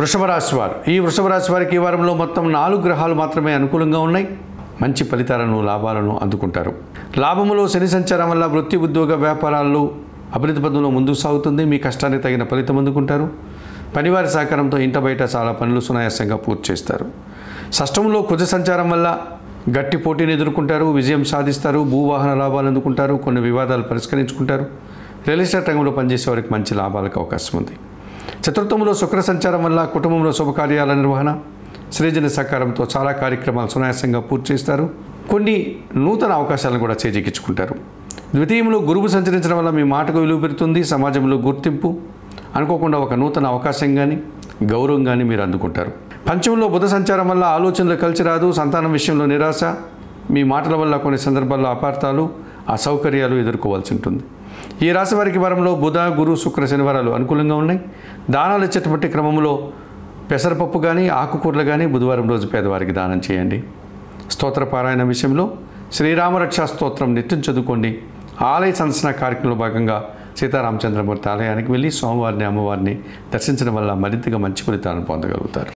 వృషభ రాశి వారు, ఈ వృషభ రాశి వారికి ఈ వారంలో మొత్తం 4 గ్రహాలు మాత్రమే అనుకూలంగా ఉన్నాయి. మంచి ఫలితాలను, లాభాలను అందుకుంటారు. లాభములో శని సంచారం వల్ల వృత్తి, ఉద్యోగ, వ్యాపారాల్లో అభివృద్ధి పదంలో ముందుకు సాగుతుంది. మీ కష్టానికి తగిన ఫలితం అందుకుంటారు. పనివారి సహకారంతో ఇంట బయట చాలా పనులు సునాయాసంగా పూర్తి చేస్తారు. షష్టంలో కుజ సంచారం వల్ల గట్టి పోటీని ఎదుర్కొంటారు. విజయం సాధిస్తారు. భూవాహన లాభాలు అందుకుంటారు. కొన్ని వివాదాలు పరిష్కరించుకుంటారు. రియల్ ఎస్టేట్ రంగంలో పనిచేసే వారికి మంచి లాభాలకు అవకాశం ఉంది. చతుర్థంలో శుక్ర సంచారం వల్ల కుటుంబంలో శుభకార్యాల నిర్వహణ, సృజన సహకారంతో చాలా కార్యక్రమాలు సునాయాసంగా పూర్తి చేస్తారు. కొన్ని నూతన అవకాశాలను కూడా చేజిక్కించుకుంటారు. ద్వితీయంలో గురువు సంచరించడం వల్ల మీ మాటకు విలువ పెరుగుతుంది. సమాజంలో గుర్తింపు, అనుకోకుండా ఒక నూతన అవకాశం కానీ గౌరవం కానీ మీరు అందుకుంటారు. పంచమంలో బుధ సంచారం వల్ల ఆలోచనలు కలిసి రాదు. సంతానం విషయంలో నిరాశ, మీ మాటల వల్ల కొన్ని సందర్భాల్లో అపార్థాలు, అసౌకర్యాలు ఎదుర్కోవాల్సి ఉంటుంది. ఈ రాశి వారికి వారంలో బుధ, గురు, శుక్ర, శనివారాలు అనుకూలంగా ఉన్నాయి. దానాలు ఇచ్చేటువంటి క్రమంలో పెసరపప్పు కానీ ఆకుకూరలు కానీ బుధవారం రోజు పేదవారికి దానం చేయండి. స్తోత్ర పారాయణ విషయంలో శ్రీరామరక్షా స్తోత్రం నిత్యం చదువుకోండి. ఆలయ సందర్శన కార్యక్రమంలో భాగంగా సీతారామచంద్రమూర్తి ఆలయానికి వెళ్ళి స్వామివారిని, అమ్మవారిని దర్శించడం వల్ల మరింతగా మంచి ఫలితాలను పొందగలుగుతారు.